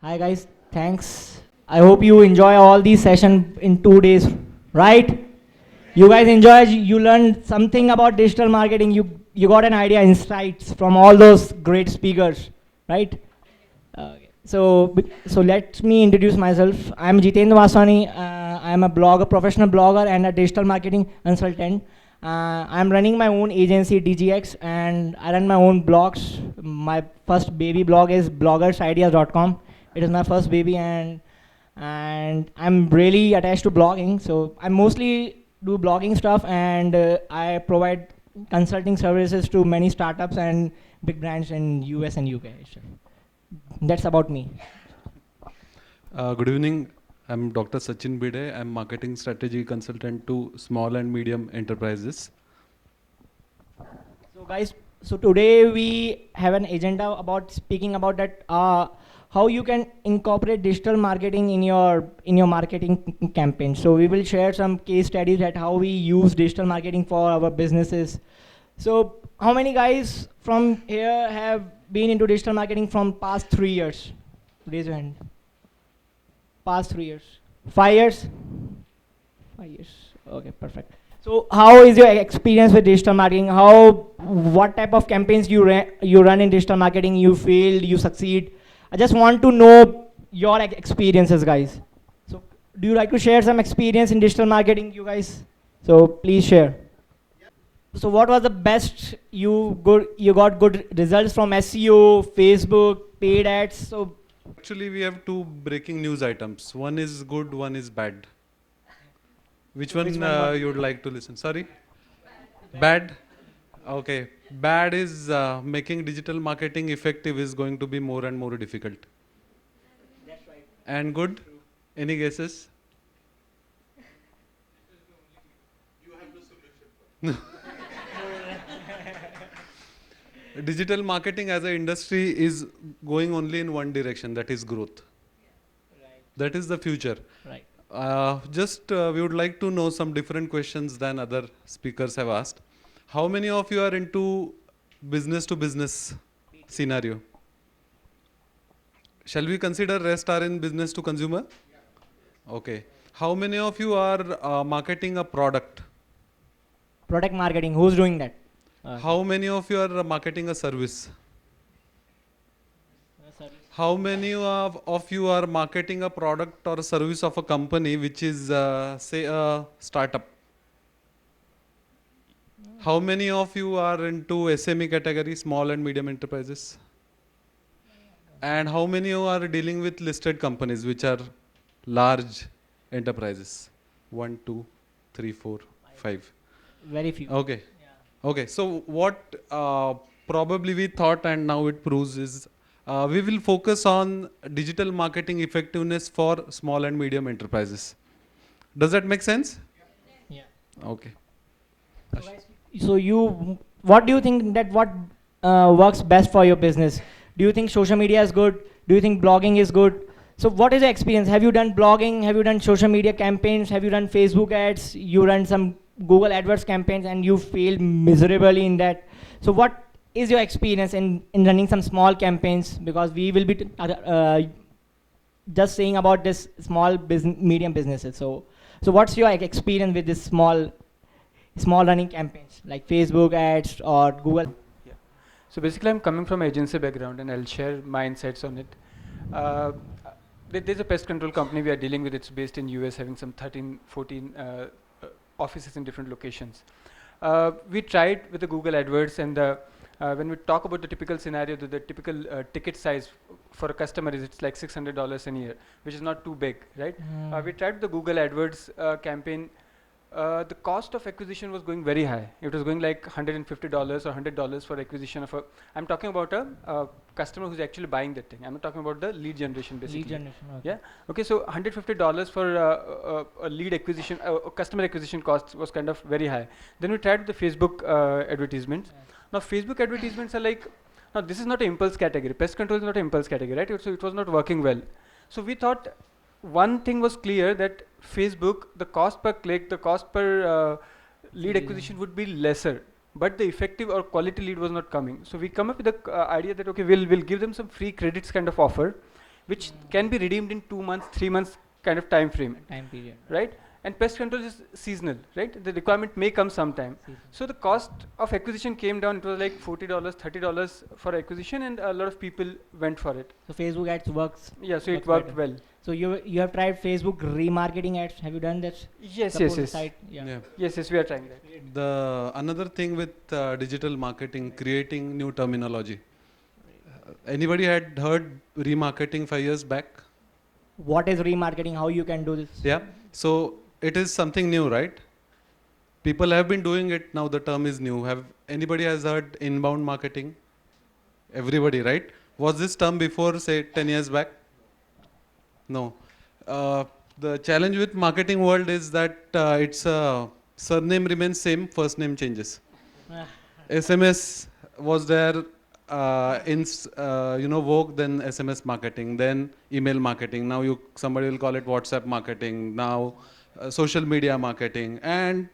Hi guys, thanks. I hope you enjoy all these sessions in 2 days, right? You guys enjoy, you learned something about digital marketing, you got an idea, insights from all those great speakers, right? So let me introduce myself. I'm Jitendra Vaswani. I'm a blogger, professional blogger and a digital marketing consultant. I'm running my own agency, DGX, and I run my own blogs. My first baby blog is bloggersideas.com. It is my first baby, and I'm really attached to blogging. So I mostly do blogging stuff, and I provide consulting services to many startups and big brands in US and UK. That's about me. Good evening. I'm Dr. Sachin Bhide. I'm marketing strategy consultant to small and medium enterprises. So guys, so today we have an agenda about speaking about that how you can incorporate digital marketing in your marketing campaign. So we will share some case studies at how we use digital marketing for our businesses. So how many guys from here have been into digital marketing from past 3 years? Raise your hand. Past 3 years. 5 years? 5 years. Okay, perfect. So how is your experience with digital marketing? What type of campaigns you run in digital marketing? You failed, you succeed. I just want to know your experiences, guys. So do you like to share some experience in digital marketing, you guys? So please share. So what was the best you got good results from SEO, Facebook, paid ads? So Actually, we have two breaking news items. One is good, one is bad. Which one you would like to listen? Sorry? Bad? Okay. Bad is making digital marketing effective is going to be more and more difficult. That's right. And good? Any guesses? Digital marketing as an industry is going only in one direction, that is growth. Right. That is the future. Right. We would like to know some different questions than other speakers have asked. How many of you are into business to business scenario? Shall we consider rest are in business to consumer? Okay. How many of you are marketing a product? Product marketing. Who's doing that? How many of you are marketing a service? How many of you are marketing a product or a service of a company which is, say, a startup? How many of you are into SME category, small and medium enterprises? And how many of you are dealing with listed companies which are large enterprises? 1, 2, 3, 4, 5. Very few. Okay. Okay. So what probably we thought and now it proves is we will focus on digital marketing effectiveness for small and medium enterprises. Does that make sense? Yeah. Okay. So what do you think that what works best for your business? Do you think social media is good? Do you think blogging is good? So what is your experience? Have you done blogging? Have you done social media campaigns? Have you done Facebook ads? You run some Google AdWords campaigns and you failed miserably in that. So what is your experience in running some small campaigns? Because we will be just saying about this small medium businesses. So what's your experience with this small running campaigns like Facebook ads or Google? Yeah. So basically, I'm coming from agency background, and I'll share my insights on it. There's a pest control company we are dealing with. It's based in US, having some 13, 14 offices in different locations. We tried with the Google AdWords, and when we talk about the typical scenario, the typical ticket size for a customer is it's like $600 a year, which is not too big, right? We tried the Google AdWords campaign. The cost of acquisition was going very high. It was going like $150 or $100 for acquisition of I'm talking about a customer who's actually buying that thing. I'm not talking about the lead generation, basically. Lead generation. Okay. Yeah. Okay. So $150 for a lead acquisition, customer acquisition cost was kind of very high. Then we tried the Facebook advertisements. Yeah. Now Facebook advertisements are like, now this is not an impulse category. Pest control is not an impulse category, right? So it was not working well. So we thought one thing was clear that Facebook, the cost per click, the cost per lead acquisition would be lesser, but the effective or quality lead was not coming. So we come up with the idea that okay, we'll give them some free credits kind of offer, which can be redeemed in 2 months, 3 months kind of time frame, Time period. right? And pest control is seasonal, right? The requirement may come sometime. So the cost of acquisition came down. It was like $40, $30 for acquisition, and a lot of people went for it. So Facebook ads works. Yeah, so it Works worked better. well. So you have tried Facebook remarketing ads. Have you done that? Yes, Suppose yes, the yes. site- Yeah. Yeah. Yes, we are trying that. The another thing with digital marketing, creating new terminology. Anybody had heard remarketing 5 years back? What is remarketing? How you can do this? Yeah. So it is something new, right? People have been doing it now. The term is new. Have anybody has heard inbound marketing? Everybody, right? Was this term before, say, 10 years back? No. The challenge with marketing world is that its surname remains same, first name changes. SMS was there in Vogue, then SMS marketing, then email marketing. Now somebody will call it WhatsApp marketing. Now social media marketing, and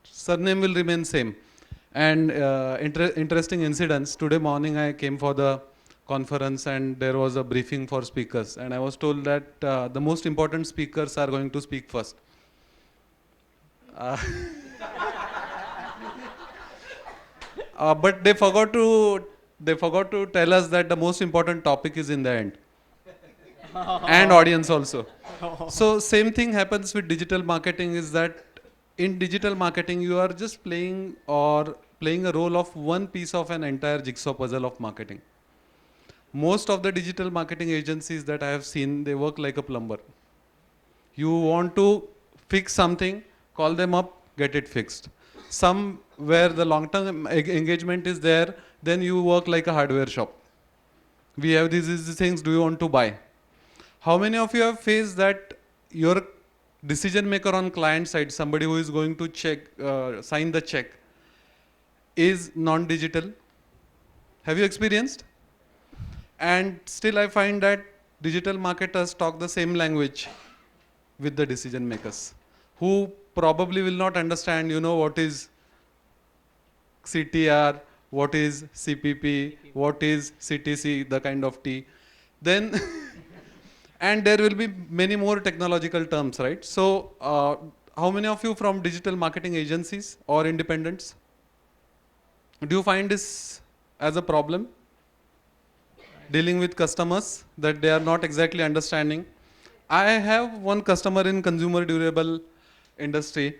surname will remain same. And interesting incidents. Today morning I came for the conference and there was a briefing for speakers, and I was told that the most important speakers are going to speak first. But they forgot to tell us that the most important topic is in the end, and audience also. So same thing happens with digital marketing, is that in digital marketing you are just playing a role of one piece of an entire jigsaw puzzle of marketing. Most of the digital marketing agencies that I have seen, they work like a plumber. You want to fix something, call them up, get it fixed. Some where the long-term engagement is there, then you work like a hardware shop. We have these things, do you want to buy? How many of you have faced that your decision maker on client side, somebody who is going to sign the check, is non-digital? Have you experienced? And still I find that digital marketers talk the same language with the decision makers, who probably will not understand, what is CTR, what is CPP, what is CTC, the kind of T. Then, and there will be many more technological terms, right? So, how many of you from digital marketing agencies or independents? Do you find this as a problem? Dealing with customers that they are not exactly understanding. I have one customer in consumer durable industry.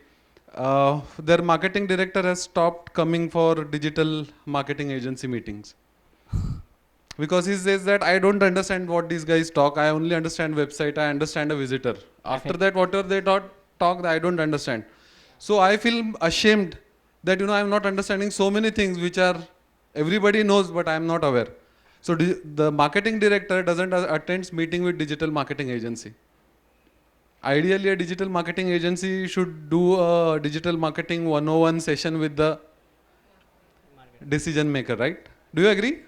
Their marketing director has stopped coming for digital marketing agency meetings. Because he says that I don't understand what these guys talk. I only understand website. I understand a visitor. After that, whatever they talk, I don't understand. So I feel ashamed that I'm not understanding so many things which are everybody knows, but I am not aware. So the marketing director doesn't attend meeting with digital marketing agency. Ideally, a digital marketing agency should do a digital marketing 101 session with the decision maker, right? Do you agree?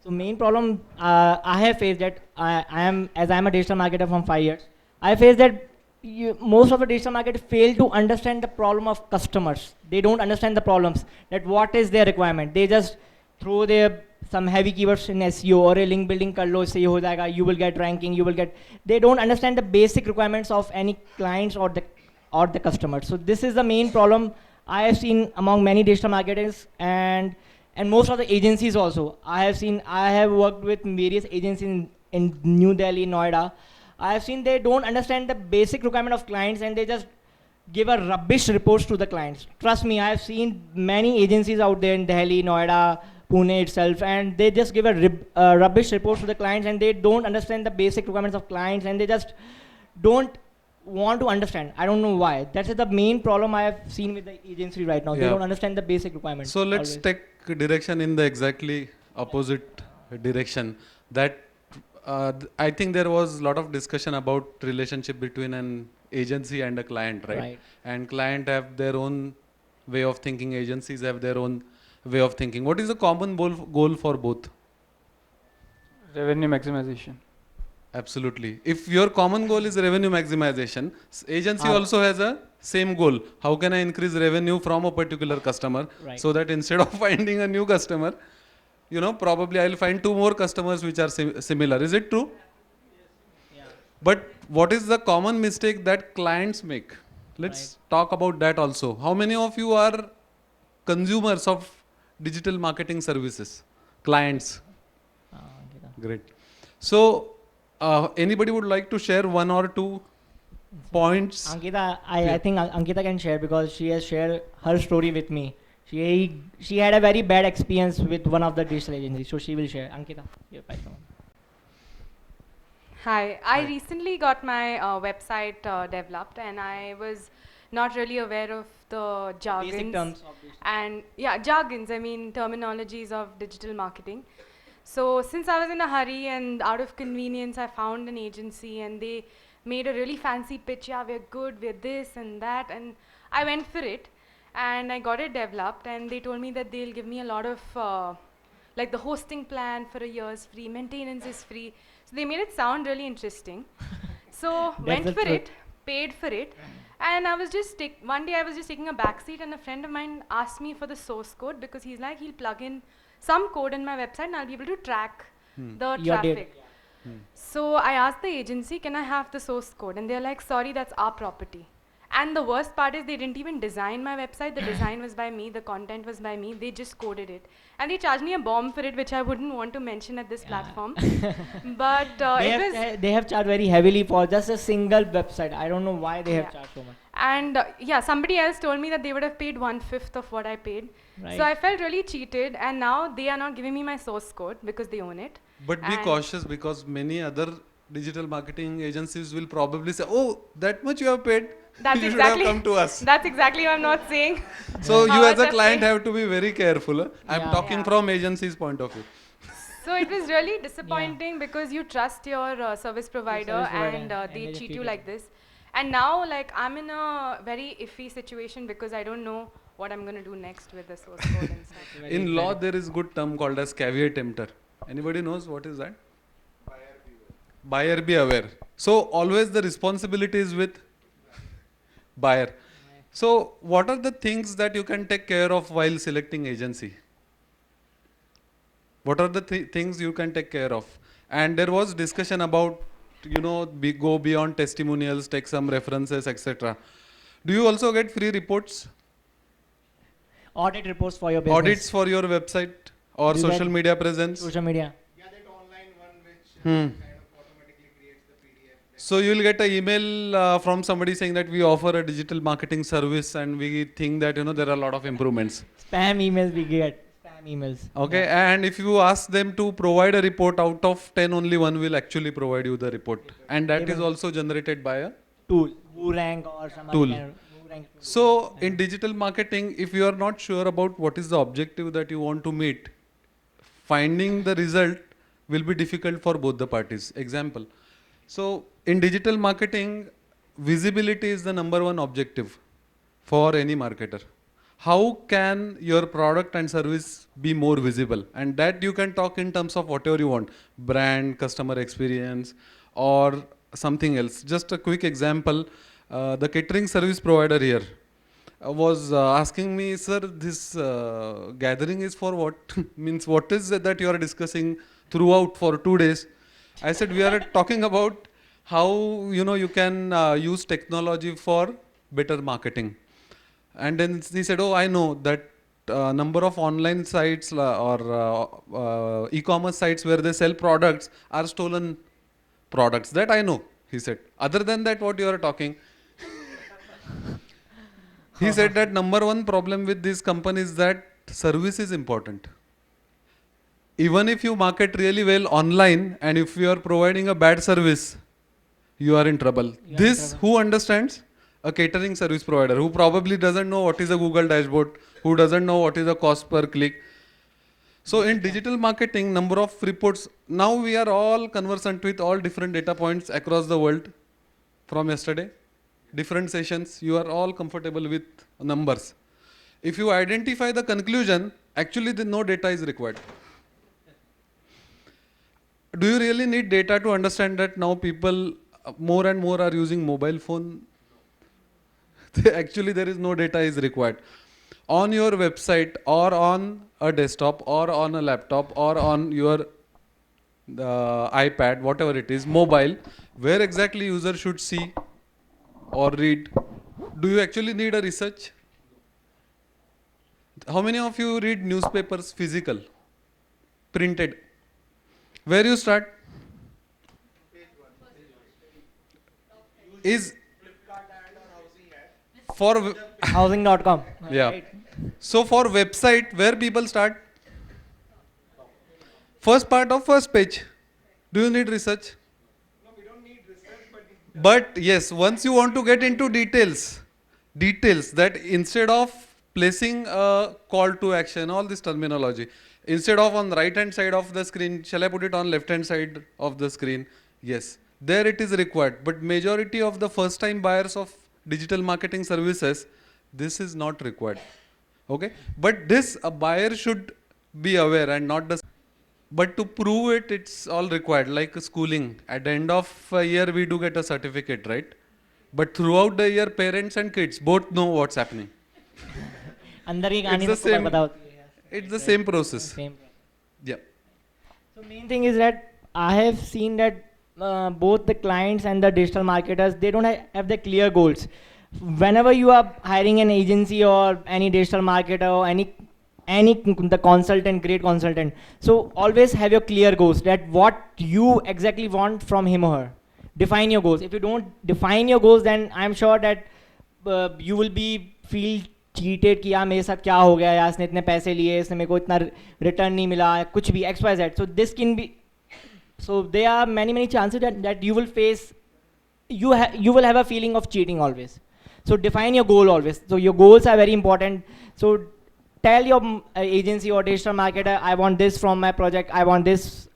So main problem I have faced that I am a digital marketer from 5 years. I face that most of the digital marketers fail to understand the problem of customers. They don't understand the problems, that what is their requirement. They just throw some heavy keywords in SEO or a link building kar lo, isse ye ho jayega, you will get ranking, they don't understand the basic requirements of any clients or the customers. So this is the main problem I have seen among many digital marketers and most of the agencies also. I have worked with various agencies in New Delhi, Noida. I have seen they don't understand the basic requirement of clients and they just give a rubbish reports to the clients. Trust me, I have seen many agencies out there in Delhi, Noida, Pune itself, and they just give a rubbish reports to the clients and they don't understand the basic requirements of clients and they just don't want to understand. I don't know why. That's the main problem I have seen with the agency right now. Yeah. They don't understand the basic requirements. So let's always. take direction in the exactly opposite direction. That I think there was a lot of discussion about relationship between an agency and a client, right? And client have their own way of thinking, agencies have their own way of thinking. What is the common goal for both? Revenue maximization. Absolutely. If your common goal is revenue maximization, agency also has a same goal. How can I increase revenue from a particular customer so that instead of finding a new customer, probably I'll find 2 more customers which are similar. Is it true? But what is the common mistake that clients make? Let's talk about that also. How many of you are consumers of digital marketing services? Clients. Great. So, anybody would like to share 1 or 2 points? Ankita, I think Ankita can share because she has shared her story with me. She had a very bad experience with one of the digital agencies, so she will share. Ankita, your microphone. Hi, I recently got my website developed, and I was not really aware of the jargons. Basic terms of this. And yeah, jargons, I mean terminologies of digital marketing. So since I was in a hurry and out of convenience, I found an agency and they made a really fancy pitch. Yeah, we're good, we're this and that. And I went for it and I got it developed, and they told me that they'll give me a lot of like the hosting plan for a year is free, maintenance is free. So they made it sound really interesting. So went for it, paid for it, and I was just one day I was just taking a back seat, and a friend of mine asked me for the source code because he's like, he'll plug in some code in my website and I'll be able to track the Your data. traffic. So I asked the agency, can I have the source code? And they're like, sorry, that's our property. And the worst part is they didn't even design my website. The design was by me, the content was by me. They just coded it. And they charged me a bomb for it, which I wouldn't want to mention at this platform. But They have charged very heavily for just a single website. I don't know why they have charged so much. And yeah, somebody else told me that they would have paid 1/5 of what I paid. Right. So I felt really cheated, and now they are not giving me my source code because they own it. But be cautious, because many other digital marketing agencies will probably say, oh, that much you have paid? That's you exactly, should have come to us. That's exactly what I'm not saying. So How you much as a I've client paid. have to be very careful. I'm talking from agency's point of view. So it was really disappointing because you trust your service provider, and they cheat you like this. And now, like, I'm in a very iffy situation because I don't know what I'm going to do next with the source code and stuff. In law, there is good term called as caveat emptor. Anybody knows what is that? Buyer be aware. So always the responsibility is with buyer. So what are the things that you can take care of while selecting agency? What are the things you can take care of? And there was discussion about, go beyond testimonials, take some references, etc. Do you also get free reports? Audit reports for your business. Audits for your website or social media presence? Social media. Yeah, that online one which kind of automatically creates the PDF. So you will get an email from somebody saying that we offer a digital marketing service and we think that there are a lot of improvements. Spam emails we get. Spam emails. Okay, and if you ask them to provide a report, out of 10 only one will actually provide you the report, and that is also generated by a tool. WooRank or some tool. other kind of WooRank. So in digital marketing, if you are not sure about what is the objective that you want to meet, finding the result will be difficult for both the parties. Example. So in digital marketing, visibility is the #1 objective for any marketer. How can your product and service be more visible? And that you can talk in terms of whatever you want, brand, customer experience, or something else. Just a quick example, the catering service provider here was asking me, sir, this gathering is for what? Means what is it that you are discussing throughout for 2 days? I said, we are talking about how you can use technology for better marketing. And then he said, oh, I know that number of online sites or e-commerce sites where they sell products are stolen products. That I know, he said. Other than that, what you are talking? He said that #1 problem with this company is that service is important. Even if you market really well online and if you are providing a bad service, you are in trouble. Who understands? A catering service provider who probably doesn't know what is a Google dashboard, who doesn't know what is a cost per click. So in digital marketing, number of reports, now we are all conversant with all different data points across the world from yesterday. Different sessions, you are all comfortable with numbers. If you identify the conclusion, actually no data is required. Do you really need data to understand that now people more and more are using mobile phone? Actually, there is no data is required. on your website or on a desktop or on a laptop or on your iPad, whatever it is, mobile, where exactly user should see or read? Do you actually need a research? How many of you read newspapers physical, printed? Where you start? Is for Housing.com. yeah. Right. So for website, where people start? First part of first page. Do you need research? But yes, once you want to get into details that instead of placing a call to action, all this terminology, instead of on the right hand side of the screen, shall I put it on left hand side of the screen? Yes, there it is required. But majority of the first time buyers of digital marketing services, this is not required. Okay, but this a buyer should be aware and not the. But to prove it, it's all required, like schooling. At the end of a year, we do get a certificate, right? But throughout the year, parents and kids both know what's happening. अंदर की It's कहानी the सबको same. पता होती है. It's the same process. Same. Yeah. So main thing is that I have seen that both the clients and the digital marketers, they don't have the clear goals. Whenever you are hiring an agency or any digital marketer or any the consultant, great consultant, so always have your clear goals, that what you exactly want from him or her. Define your goals. If you don't define your goals, then I'm sure that you will be feel cheated कि यार मेरे साथ क्या हो गया, यार इसने इतने पैसे लिए, इसने मेरे को इतना रिटर्न नहीं मिला, कुछ भी XYZ. So this can be, so there are many chances that you will face, you will have a feeling of cheating always. So define your goal always. So your goals are very important. So tell your agency or digital marketer, I want this from my project, I want this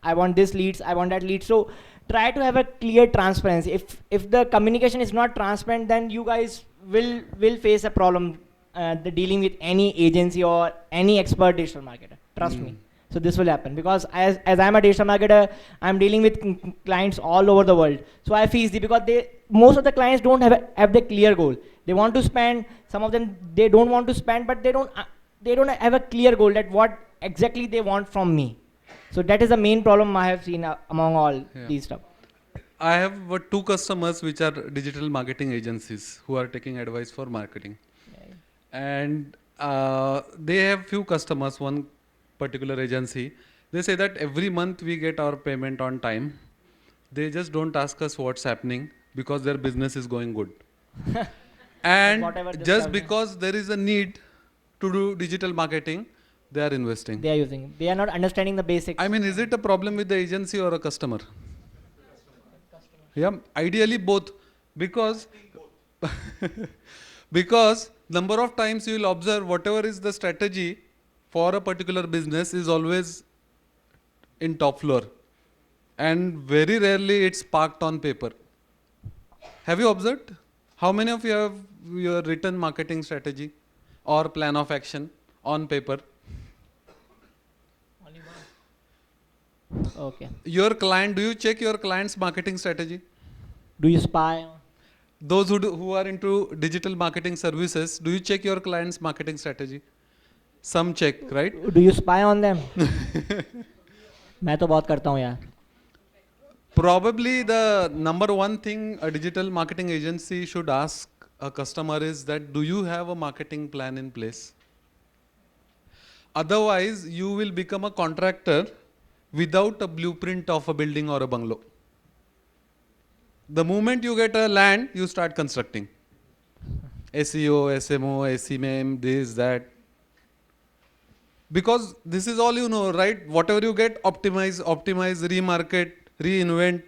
leads, I want that lead. So try to have a clear transparency. If the communication is not transparent, then you guys will face a problem the dealing with any agency or any expert digital marketer. Trust me. So this will happen, because as I'm a digital marketer, I'm dealing with clients all over the world. So I feel easy because most of the clients don't have the clear goal. They want to spend. Some of them they don't want to spend, but they don't have a clear goal that what exactly they want from me. So that is the main problem I have seen among all these stuff. I have two customers which are digital marketing agencies who are taking advice for marketing. And they have few customers, one particular agency. They say that every month we get our payment on time. They just don't ask us what's happening because their business is going good. And just because there is a need to do digital marketing, they are investing. They are using. They are not understanding the basics. I mean, is it a problem with the agency or a customer? Yeah, ideally both, because because number of times you will observe whatever is the strategy for a particular business is always in top floor, and very rarely it's parked on paper. Have you observed? How many of you have your written marketing strategy or plan of action on paper? Only one. Okay. Your client, do you check your client's marketing strategy? Do you spy? Those who are into digital marketing services, do you check your client's marketing strategy? Some check, right? Do you spy on them? मैं तो बहुत करता हूँ यार. Probably the number one thing a digital marketing agency should ask a customer is that, do you have a marketing plan in place? Otherwise, you will become a contractor without a blueprint of a building or a bungalow. The moment you get a land, you start constructing. SEO, SMO, SEM, this, that. Because this is all you know, right? Whatever you get, optimize, remarket, reinvent,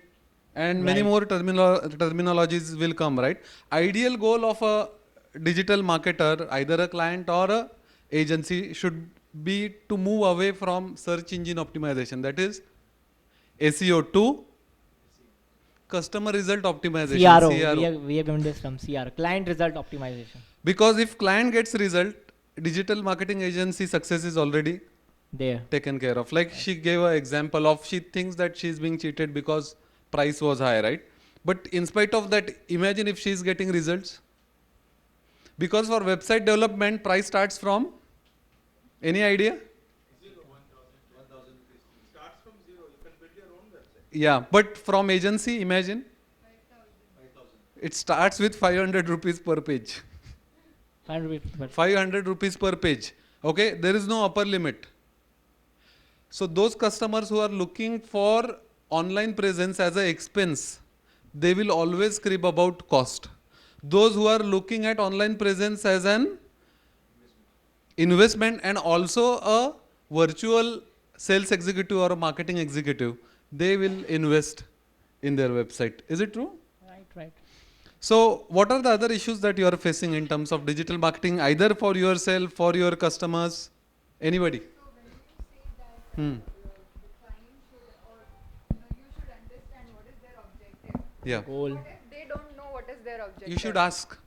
and many more terminologies will come, right? Ideal goal of a digital marketer, either a client or a agency, should be to move away from search engine optimization, that is SEO, to customer result optimization, CRO. We have given this term, CRO, client result optimization. Because if client gets result, digital marketing agency success is already there, taken care of. Like she gave an example of, she thinks that she's being cheated because price was high, right? But in spite of that, imagine if she's getting results. Because for website development, price starts from, any idea? Yeah, but from agency, imagine. It starts with 500 rupees per page. 500 rupees per page. Okay, there is no upper limit. So those customers who are looking for online presence as an expense, they will always crib about cost. Those who are looking at online presence as an investment and also a virtual sales executive or a marketing executive, they will invest in their website. Is it true? Right. So what are the other issues that you are facing in terms of digital marketing, either for yourself, for your customers, anybody? So when you say that Hmm. the client should, or you should understand what is their objective. Yeah. Goal. What if they don't know what is their objective? You should ask.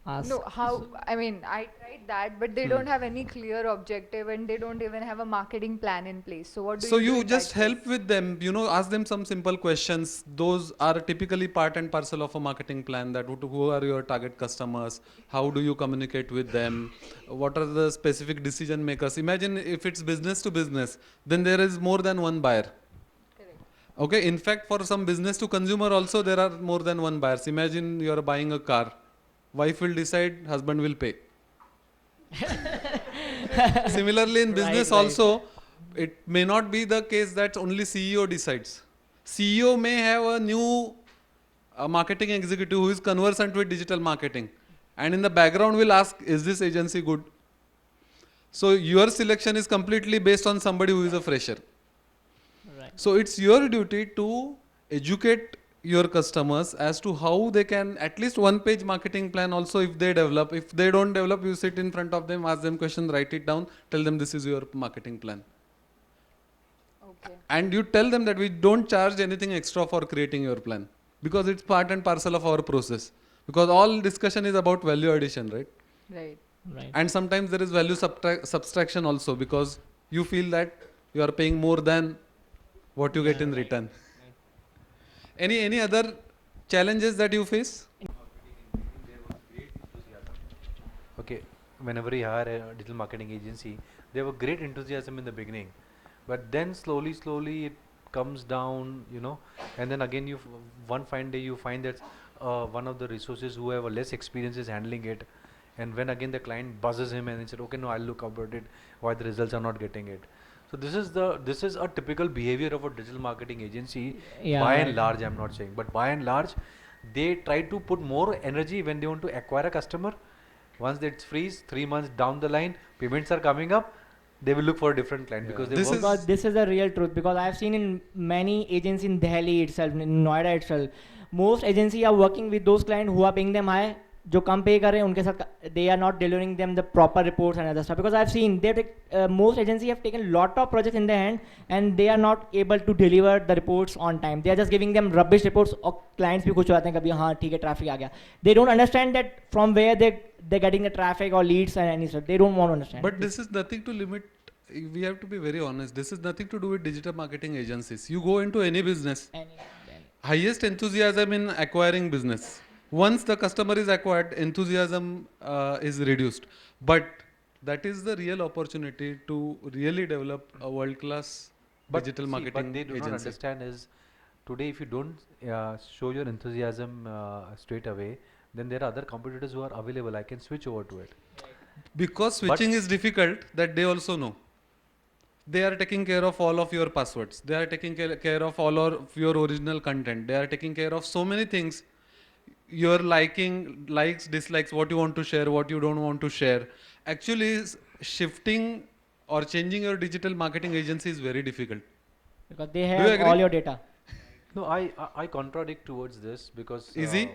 No, how? I mean, I tried that, but they don't have any clear objective, and they don't even have a marketing plan in place. So what do So you do you in just that help case? with them, ask them some simple questions. Those are typically part and parcel of a marketing plan, that who are your target customers, how do you communicate with them, what are the specific decision makers. Imagine if it's business to business, then there is more than one buyer. Correct. Okay, in fact, for some business to consumer also, there are more than one buyers. Imagine you are buying a car. Wife will decide, husband will pay. Similarly, in business Right. also, it may not be the case that only CEO decides. CEO may have a new marketing executive who is conversant with digital marketing, and in the background will ask, is this agency good? So your selection is completely based on somebody who is a fresher. Right. So it's your duty to educate your customers as to how they can, at least one page marketing plan also if they develop. If they don't develop, you sit in front of them, ask them questions, write it down, tell them this is your marketing plan. Okay. And you tell them that we don't charge anything extra for creating your plan, because it's part and parcel of our process. Because all discussion is about value addition, right? Right. Right. And sometimes there is value subtraction also, because you feel that you are paying more than what you get in return. Any other challenges that you face? Okay, whenever you hire a digital marketing agency, they have a great enthusiasm in the beginning, but then slowly it comes down, and then again one fine day you find that one of the resources who have a less experience is handling it, and when again the client buzzes him and he said, okay, no, I'll look about it, why the results are not getting it. So this is a typical behavior of a digital marketing agency. Yeah. By and large, I'm not saying, but by and large, they try to put more energy when they want to acquire a customer. Once it's freeze, 3 months down the line, payments are coming up, they will look for a different client, Yeah. because they This work. is- Because this is the real truth. Because I've seen in many agencies in Delhi itself, in Noida itself, most agencies are working with those clients who are paying them high. जो कम पे कर रहे हैं उनके साथ they are not delivering them the proper reports and other stuff, because I've seen most agencies have taken lot of projects in their hand and they are not able to deliver the reports on time. They are just giving them rubbish reports और clients भी खुश हो जाते हैं कभी हाँ ठीक है traffic आ गया. They don't understand that from where they're getting the traffic or leads and any stuff. They don't want to understand. But this is nothing to limit. We have to be very honest. This is nothing to do with digital marketing agencies. You go into any business, highest enthusiasm in acquiring business. Once the customer is acquired, enthusiasm is reduced. But that is the real opportunity to really develop a world-class digital marketing But they do agency. not understand is, today if you don't show your enthusiasm straight away, then there are other competitors who are available. I can switch over to it. Because switching is difficult, that they also know. They are taking care of all of your passwords. They are taking care of all of your original content. They are taking care of so many things. Your liking, likes, dislikes, what you want to share, what you don't want to share. Actually, shifting or changing your digital marketing agency is very difficult. Because they you have agree? all your data. No, I contradict towards this, because Easy?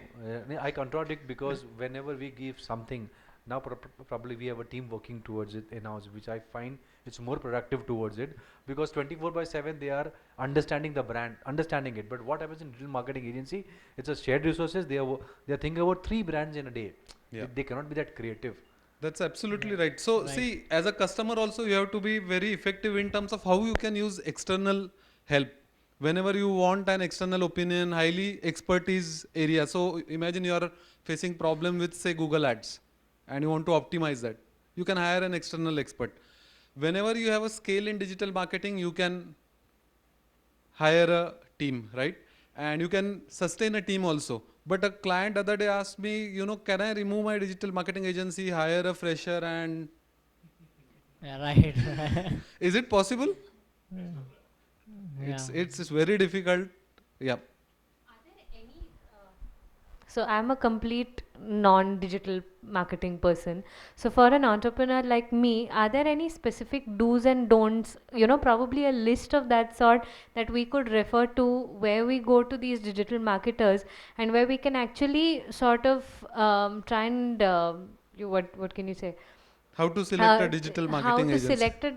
I contradict because whenever we give something, now probably we have a team working towards it in-house, which I find it's more productive towards it, because 24/7 they are understanding the brand, understanding it. But what happens in digital marketing agency? It's a shared resources. They are thinking about 3 brands in a day. Yeah. They cannot be that creative. That's absolutely right. So see, as a customer also, you have to be very effective in terms of how you can use external help. Whenever you want an external opinion, highly expertise area. So imagine you are facing problem with say Google Ads. and you want to optimize that, you can hire an external expert. Whenever you have a scale in digital marketing, you can hire a team, right? And you can sustain a team also. But a client other day asked me, can I remove my digital marketing agency, hire a fresher, and Yeah, right. is it possible? Yeah. It's very difficult. Yeah. So I'm a complete non-digital marketing person. So for an entrepreneur like me, are there any specific do's and don'ts, probably a list of that sort that we could refer to where we go to these digital marketers and where we can actually sort of try and, what can you say? How to select a digital marketing agency?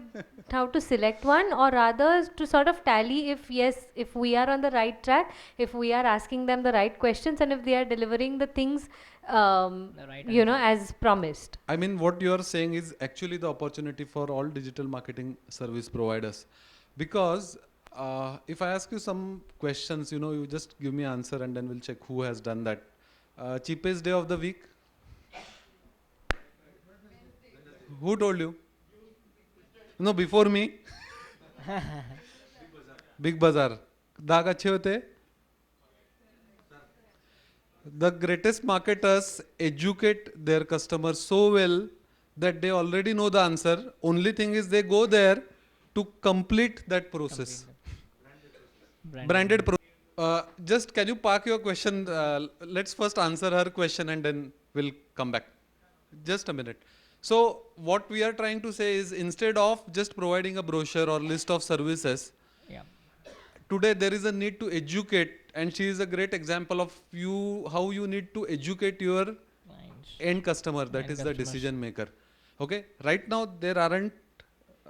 How to select one, or rather to sort of tally if yes, if we are on the right track, if we are asking them the right questions, and if they are delivering the things The right answer. as promised. I mean, what you are saying is actually the opportunity for all digital marketing service providers. Because if I ask you some questions, you just give me answer and then we'll check who has done that. Cheapest day of the week? Who told you? No, before me. Big Bazaar. दाग अच्छे होते हैं? The greatest marketers educate their customers so well that they already know the answer. Only thing is they go there to complete that process. Branded process. Just can you park your question? Let's first answer her question and then we'll come back. Just a minute. So what we are trying to say is, instead of just providing a brochure or list of services, Yeah. today there is a need to educate, and she is a great example of how you need to educate your Clients. end customer, that End is the customers. decision maker. Okay, right now there aren't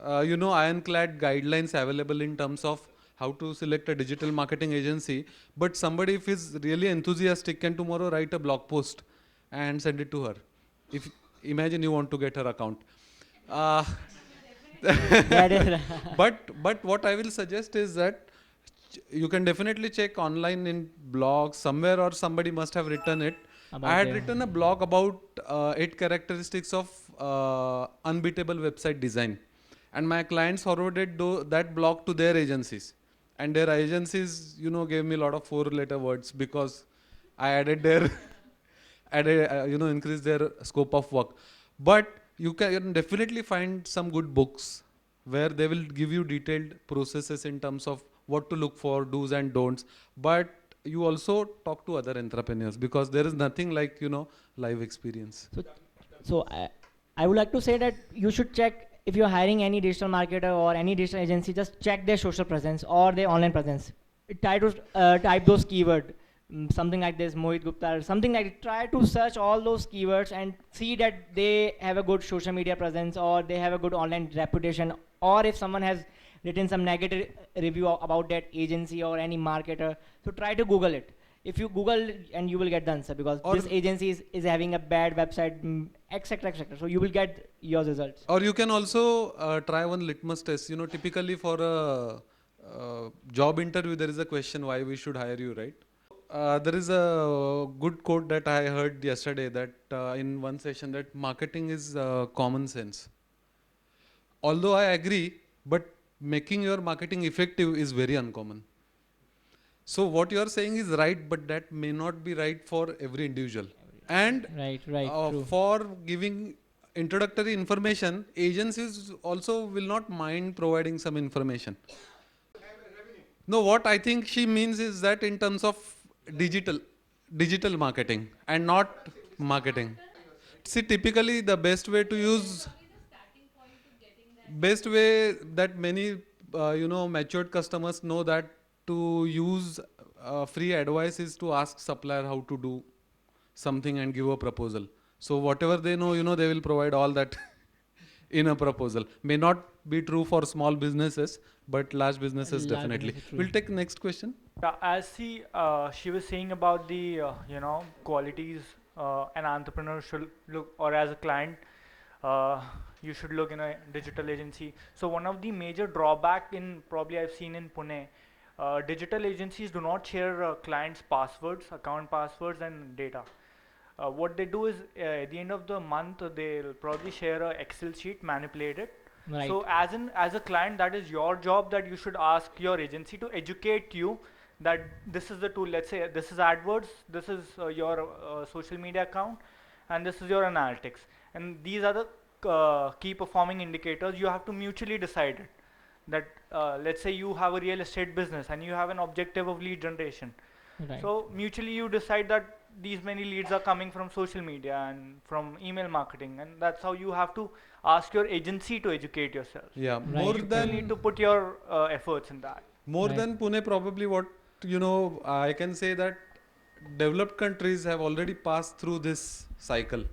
ironclad guidelines available in terms of how to select a digital marketing agency, but somebody, if is really enthusiastic, can tomorrow write a blog post and send it to her. If imagine you want to get her account. uh, That is but what I will suggest is that you can definitely check online in blogs somewhere, or somebody must have written it. About I had their- written a blog about 8 characteristics of unbeatable website design, and my clients forwarded that blog to their agencies, and their agencies gave me a lot of 4-letter words because I added their increase their scope of work. But you can definitely find some good books where they will give you detailed processes in terms of what to look for, do's and don'ts. But you also talk to other entrepreneurs, because there is nothing like live experience. So I would like to say that you should check, if you're hiring any digital marketer or any digital agency, just check their social presence or their online presence. Try to type those keywords, something like this, Mohit Gupta, or something like that. Try to search all those keywords and see that they have a good social media presence, or they have a good online reputation, or if someone has written some negative review about that agency or any marketer. So try to Google it. If you Google, and you will get the answer, because Or- this agency is having a bad website, etc., etc. So you will get your results. Or you can also try one litmus test. Typically for a job interview, there is a question why we should hire you, right? There is a good quote that I heard yesterday, that in one session, that marketing is common sense. Although I agree, but making your marketing effective is very uncommon. So what you are saying is right, but that may not be right for every individual. And Right, true. for giving introductory information, agencies also will not mind providing some information. No, what I think she means is that in terms of digital marketing and not marketing. See, typically the best way that many matured customers know that to use free advice is to ask supplier how to do something and give a proposal. So whatever they know, they will provide all that in a proposal. May not be true for small businesses, but large businesses Large definitely. businesses, true. We'll take next question. As she was saying about the qualities an entrepreneur should look, or as a client you should look in a digital agency. So one of the major drawback in probably I've seen in Pune, digital agencies do not share clients' passwords, account passwords, and data. what they do is at the end of the month they'll probably share a Excel sheet, manipulate it. Right. So as a client, that is your job, that you should ask your agency to educate you that this is the tool. Let's say this is AdWords, this is your social media account, and this is your analytics. And these are the key performing indicators. You have to mutually decide it. That let's say you have a real estate business and you have an objective of lead generation. Right. So mutually you decide that these many leads are coming from social media and from email marketing, and that's how you have to ask your agency to educate yourself. Yeah, Right. more You than need to put your efforts in that. more Right. than Pune, probably what I can say that developed countries have already passed through this cycle.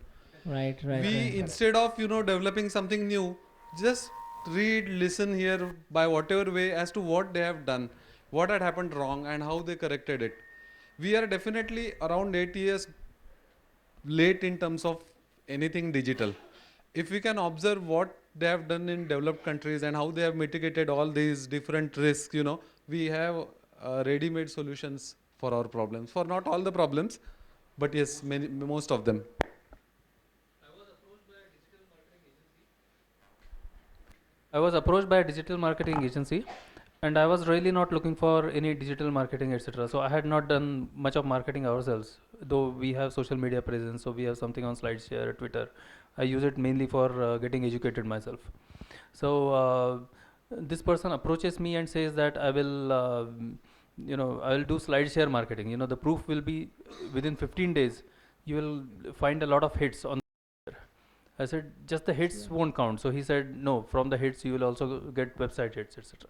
Right. Right. We right. instead of developing something new, just read, listen here by whatever way as to what they have done, what had happened wrong, and how they corrected it. We are definitely around 8 years late in terms of anything digital. If we can observe what they have done in developed countries and how they have mitigated all these different risks, we have ready-made solutions for our problems. For not all the problems, but yes, most of them. I was approached by a digital marketing agency, and I was really not looking for any digital marketing, etc. So I had not done much of marketing ourselves, though we have social media presence. So we have something on SlideShare, Twitter. I use it mainly for getting educated myself. So this person approaches me and says that I will, I will do SlideShare marketing. The proof will be within 15 days. You will find a lot of hits on. I said, just the hits won't count. So he said, no, from the hits you will also get website hits, etc.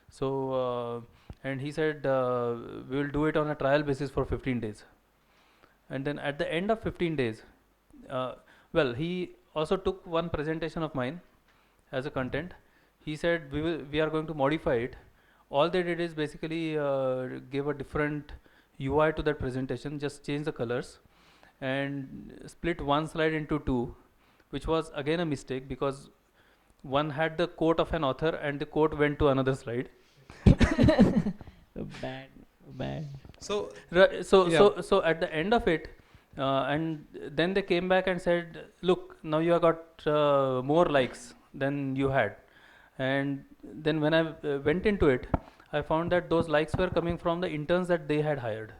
So, and he said, we will do it on a trial basis for 15 days. And then at the end of 15 days, he also took one presentation of mine as a content. He said, we are going to modify it. All they did is basically give a different UI to that presentation, just change the colors and split one slide into two, which was again a mistake because one had the quote of an author and the quote went to another slide. Bad. So, So at the end of it, and then they came back and said, look, now you have got more likes than you had. And then when I went into it, I found that those likes were coming from the interns that they had hired.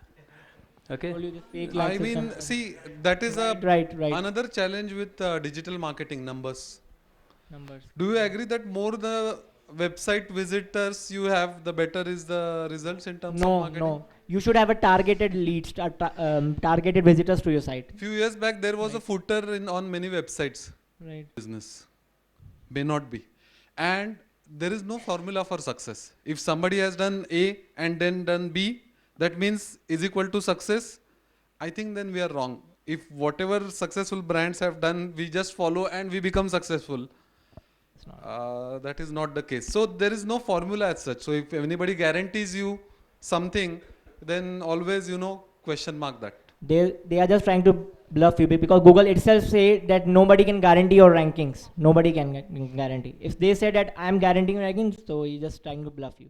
Okay. I mean, see, that is Right. another challenge with digital marketing numbers. Numbers. Do you agree that more the website visitors you have, the better is the results in terms of marketing? No. You should have a targeted leads, targeted visitors to your site. Few years back, there was a footer on many websites. Right. Business may not be, and there is no formula for success. If somebody has done A and then done B, that means is equal to success. I think then we are wrong. If whatever successful brands have done, we just follow and we become successful. That is not the case. So there is no formula as such. So if anybody guarantees you something, then always question mark that. They are just trying to bluff you because Google itself say that nobody can guarantee your rankings. Nobody can guarantee. If they say that I am guaranteeing rankings, so he's just trying to bluff you.